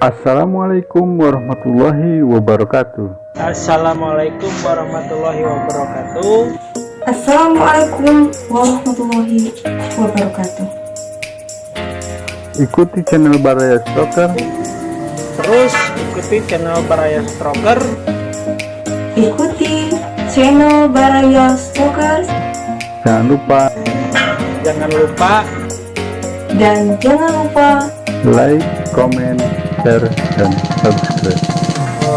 Assalamualaikum warahmatullahi wabarakatuh. Assalamualaikum warahmatullahi wabarakatuh. Assalamualaikum warahmatullahi wabarakatuh. Ikuti channel Baraya Stroker. Terus ikuti channel Baraya Stroker. Ikuti channel Baraya Stroker. Jangan lupa like, comment, share, dan subscribe.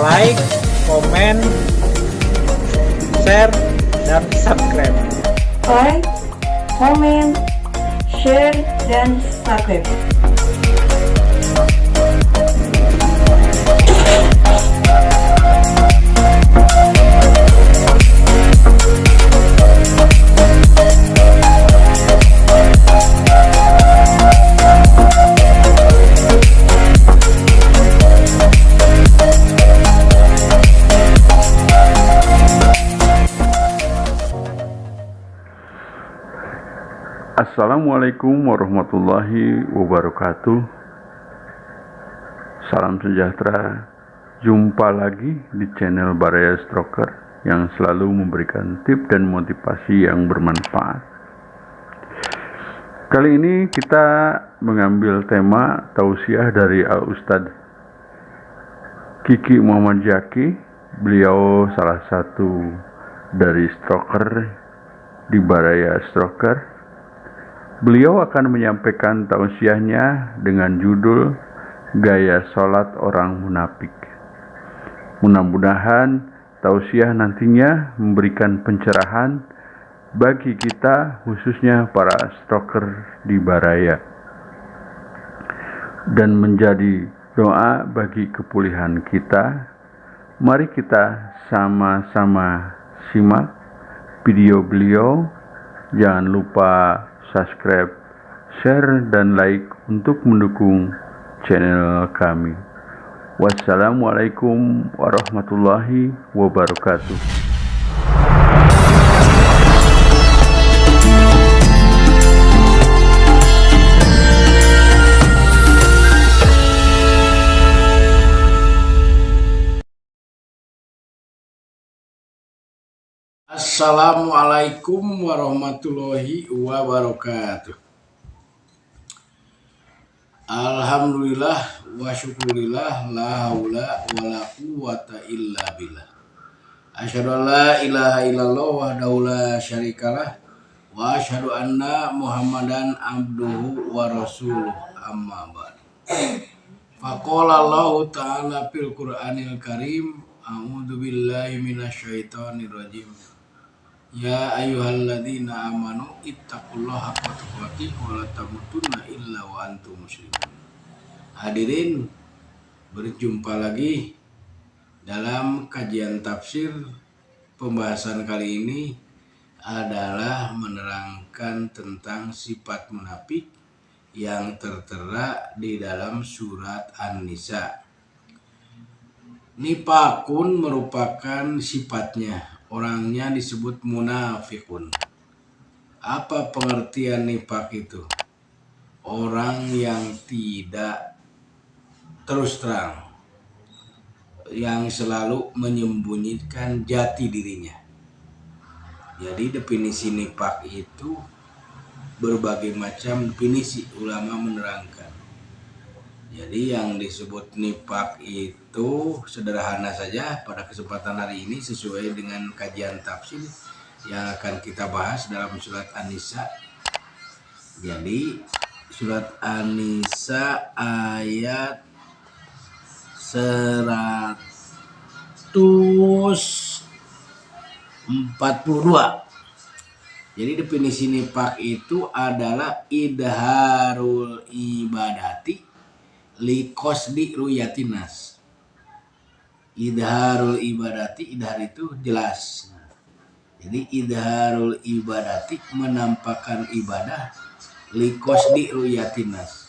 Like, comment, share, dan subscribe. Like, comment, share, dan subscribe. Assalamualaikum warahmatullahi wabarakatuh. Salam sejahtera. Jumpa lagi di channel Baraya Stroker yang selalu memberikan tips dan motivasi yang bermanfaat. Kali ini kita mengambil tema tausiah dari Al-Ustadz Kiki Muhammad Zaki. Beliau salah satu dari stroker di Baraya Stroker. Beliau akan menyampaikan tausiahnya dengan judul Gaya Sholat Orang Munafik. Mudah-mudahan tausiah nantinya memberikan pencerahan bagi kita, khususnya para stroker di Baraya, dan menjadi doa bagi kepulihan kita. Mari kita sama-sama simak video beliau. Jangan lupa subscribe, share, dan like untuk mendukung channel kami. Wassalamualaikum warahmatullahi wabarakatuh. Assalamualaikum warahmatullahi wabarakatuh. Alhamdulillah wa syukurillah, la haula wa la quwata illa billah. Asyhadu an la ilaha illallah wahdahu la syarikalah wa asyhadu anna Muhammadan abduhu wa rasuluh, amma ba'd. Faqala Allah ta'ala fil Qur'anil Karim, a'udzu billahi minasyaitonir rajim. Ya ayyuhalladzina amanu ittaqullaha haqqa tuqatih wa la tamutunna illa wa antum muslimun. Hadirin, berjumpa lagi dalam kajian tafsir. Pembahasan kali ini adalah menerangkan tentang sifat munafik yang tertera di dalam surat An-Nisa. Nifakun merupakan sifatnya. Orangnya disebut munafikun. Apa pengertian nifak itu? Orang yang tidak terus terang, yang selalu menyembunyikan jati dirinya. Jadi definisi nifak itu berbagai macam definisi, ulama menerangkan. Jadi yang disebut nifak itu sederhana saja pada kesempatan hari ini sesuai dengan kajian tafsir yang akan kita bahas dalam surat An-Nisa. Jadi surat An-Nisa ayat 142. Jadi definisi nifak itu adalah idharul ibadati liqasdi ruyatinas. Idharul ibadati, idhar itu jelas. Jadi idharul ibadati menampakkan ibadah liqasdi ruyatinas,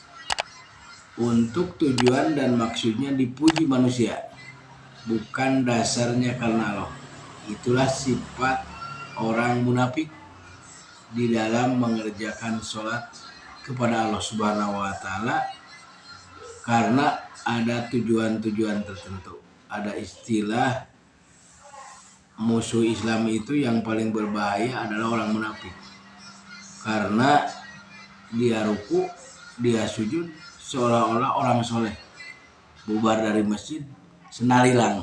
untuk tujuan dan maksudnya dipuji manusia, bukan dasarnya karena Allah. Itulah sifat orang munafik di dalam mengerjakan sholat kepada Allah Subhanahu wa Ta'ala, karena ada tujuan-tujuan tertentu. Ada istilah musuh Islam itu yang paling berbahaya adalah orang munafik, karena dia ruku, dia sujud seolah-olah orang soleh, bubar dari masjid senalilang.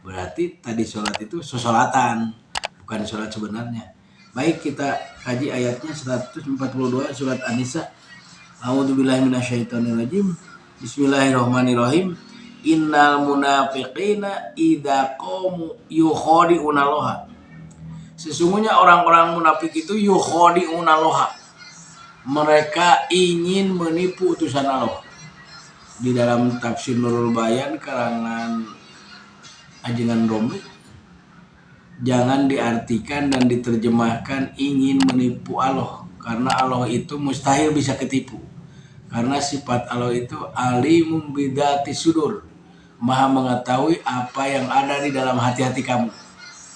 Berarti tadi sholat itu sosolatan, bukan sholat sebenarnya. Baik, kita kaji ayatnya 142 surat An-Nisa. A'udzubillahi minasyaitonirrajim. Bismillahirrahmanirrahim. Innal munafiqina idza qamu yukhadi'una Allah. Sesungguhnya orang-orang munafik itu yukhadi'una Allah. Mereka ingin menipu utusan Allah. Di dalam tafsir Nurul Bayan karangan Ajengan Romli, jangan diartikan dan diterjemahkan ingin menipu Allah, karena Allah itu mustahil bisa ketipu. Karena sifat Allah itu alimum bidati sudur, maha mengetahui apa yang ada di dalam hati-hati kamu.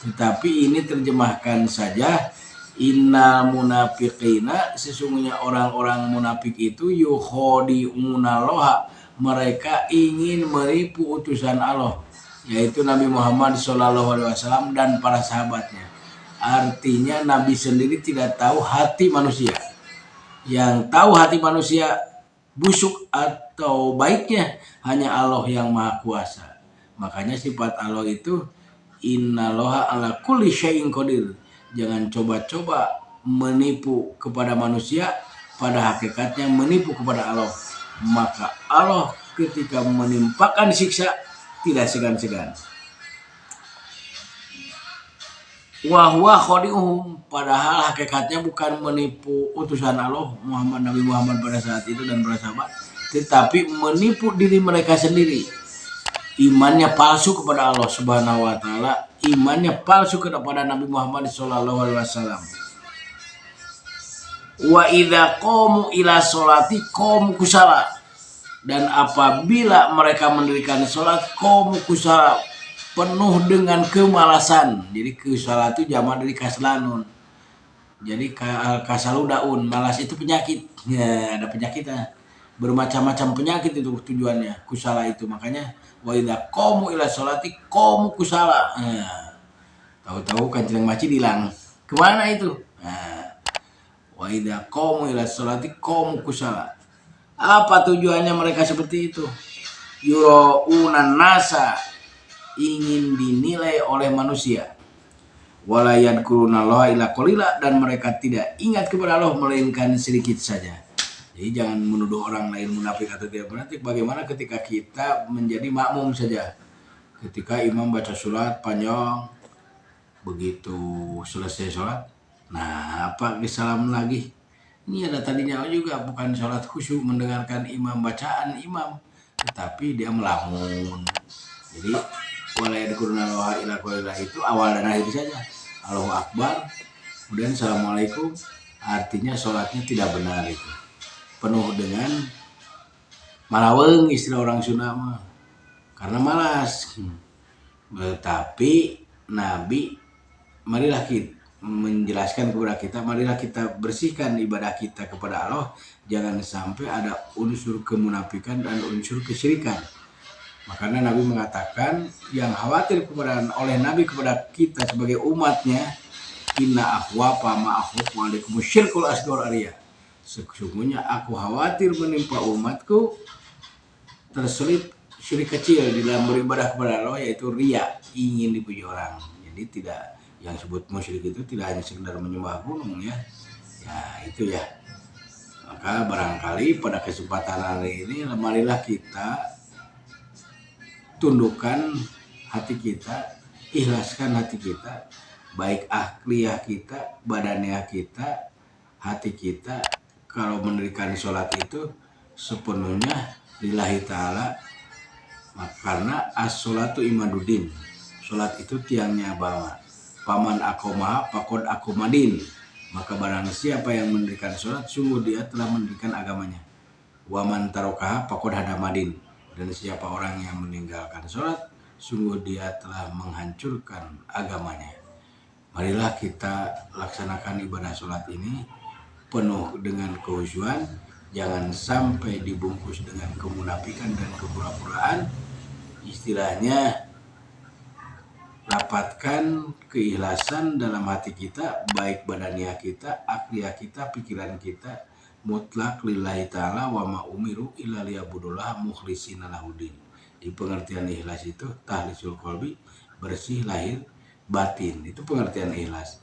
Tetapi ini terjemahkan saja, innal munafiqina, sesungguhnya orang-orang munafik itu yukhadi'una Allah, mereka ingin menipu utusan Allah, yaitu Nabi Muhammad SAW dan para sahabatnya. Artinya Nabi sendiri tidak tahu hati manusia. Yang tahu hati manusia busuk atau baiknya hanya Allah yang Maha Kuasa. Makanya sifat Allah itu innallaha ala kulli syai'in qadir. Jangan coba-coba menipu kepada manusia, pada hakikatnya menipu kepada Allah. Maka Allah ketika menimpakan siksa tidak segan-segan. Wa huwa khadi'uhum, padahal hakikatnya bukan menipu utusan Allah Nabi Muhammad pada saat itu dan para sahabat, tetapi menipu diri mereka sendiri. Imannya palsu kepada Allah Subhanahu wa taala, imannya palsu kepada Nabi Muhammad SAW. Wa idza qamu ila sholati qamu kusala, dan apabila mereka mendirikan sholat qamu kusala, penuh dengan kemalasan. Jadi kusala itu jamak dari kaslanun. Jadi kasaludaun, malas itu penyakit. Ya, ada penyakitnya. Bermacam-macam penyakit itu tujuannya kusala itu. Makanya wa idza qamu ila sholati qamu kusala. Tahu-tahu Kanjeng Maci bilang, kemana itu? Wa idza qamu ila sholati qamu kusala. Apa tujuannya mereka seperti itu? Yuraunan nasa, ingin dinilai oleh manusia. Wala yadkurunallaha illa qalila, dan mereka tidak ingat kepada Allah melainkan sedikit saja. Jadi jangan menuduh orang lain munafik atau tidak munafik. Bagaimana ketika kita menjadi makmum saja, ketika imam baca surat panjang, begitu selesai sholat, nah apa salam lagi? Ini ada tadinya juga bukan sholat khusyuk mendengarkan imam bacaan imam, tetapi dia melamun. Jadi wala yadkurunallaha illa qalila itu awal dan akhir saja. Allahu Akbar, kemudian Assalamualaikum, artinya sholatnya tidak benar itu. Penuh dengan malaweng, istilah orang Sunda mah, karena malas. Tetapi Nabi marilah kita menjelaskan kepada kita, marilah kita bersihkan ibadah kita kepada Allah, jangan sampai ada unsur kemunafikan dan unsur kesyirikan. Makanya Nabi mengatakan yang khawatir oleh Nabi kepada kita sebagai umatnya, inna akhwafa ma akhwafu alaikum syirkul asghar arya. Sesungguhnya aku khawatir menimpa umatku terselip syirik kecil di dalam beribadah kepada Allah, yaitu riya, ingin dipuji orang. Jadi tidak, yang sebut musyrik itu tidak hanya sekedar menyembah gunung ya. Ya itu ya. Maka barangkali pada kesempatan hari ini marilah kita tundukkan hati kita, ikhlaskan hati kita, baik akliyah kita, badaniah kita, hati kita. Kalau mendirikan sholat itu sepenuhnya lillahi ta'ala, karena as-sholatu imaduddin, sholat itu tiangnya agama. Paman akomaha pakod akomadin, maka barang siapa yang mendirikan sholat, sungguh dia telah mendirikan agamanya. Waman tarokaha pakod hadamadin, dan siapa orang yang meninggalkan sholat, sungguh dia telah menghancurkan agamanya. Marilah kita laksanakan ibadah sholat ini penuh dengan kehusuan, jangan sampai dibungkus dengan kemunafikan dan kepura-puraan. Istilahnya, rapatkan keikhlasan dalam hati kita, baik badaniah kita, akliyah kita, pikiran kita, mutlak lillahi ta'ala wa ma umiru illa liya'budullah mukhlishina lahudin. Di pengertian ikhlas itu tahlisul qalbi, bersih lahir batin. Itu pengertian ikhlas.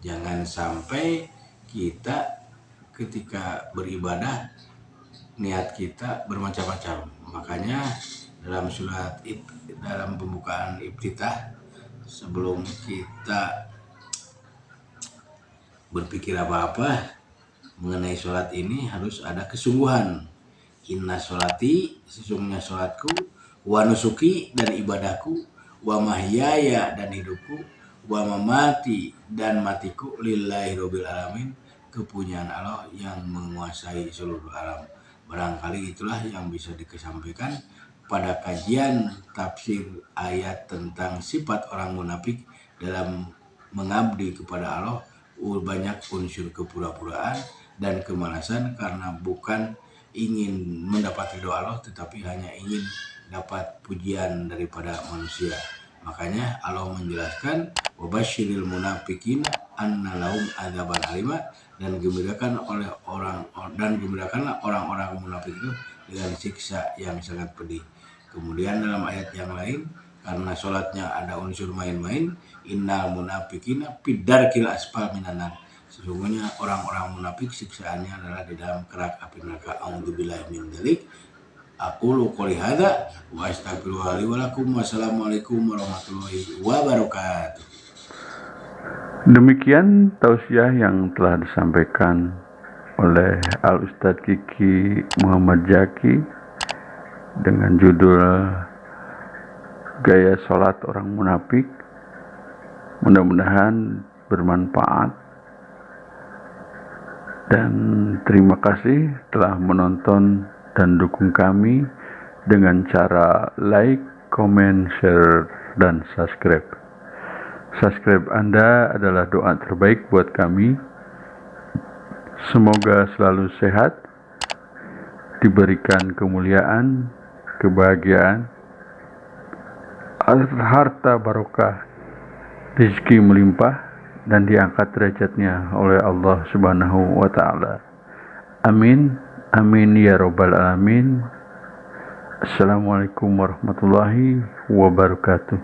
Jangan sampai kita ketika beribadah niat kita bermacam-macam. Makanya dalam dalam pembukaan iftitah, sebelum kita berpikir apa-apa mengenai sholat ini harus ada kesungguhan. Inna sholati, sesungguhnya sholatku, wa nusuki, dan ibadahku, wa mahyaya, dan hidupku, wa mamati, dan matiku, lillahi rabbil alamin, kepunyaan Allah yang menguasai seluruh alam. Barangkali itulah yang bisa dikesampaikan pada kajian tafsir ayat tentang sifat orang munafik dalam mengabdi kepada Allah. Banyak unsur kepura-puraan dan kemalasan karena bukan ingin mendapat ridho Allah, tetapi hanya ingin dapat pujian daripada manusia. Makanya Allah menjelaskan wabasyiril munafiqina anna lahum adzaban alima, dan gembirakanlah orang-orang munafik itu dengan siksa yang sangat pedih. Kemudian dalam ayat yang lain, karena sholatnya ada unsur main-main, innal munafiqina fid-darkil asfal minan nar. Sesungguhnya orang-orang munafik siksaannya adalah di dalam kerak api neraka. A'udzubillahi min dzalik. Aqulu qouli hadza wa astaghfirullaha li wa lakum. Wassalamualaikum warahmatullahi wabarakatuh. Demikian tausiah yang telah disampaikan oleh Al-Ustadz Kiki Muhammad Zaki dengan judul Gaya Sholat Orang Munafik. Mudah-mudahan bermanfaat, dan terima kasih telah menonton dan dukung kami dengan cara like, comment, share, dan subscribe. Subscribe Anda adalah doa terbaik buat kami. Semoga selalu sehat, diberikan kemuliaan, kebahagiaan, harta barokah, rezeki melimpah, dan diangkat derajatnya oleh Allah Subhanahu wa Ta'ala. Amin, amin ya Rabbal Alamin. Assalamualaikum warahmatullahi wabarakatuh.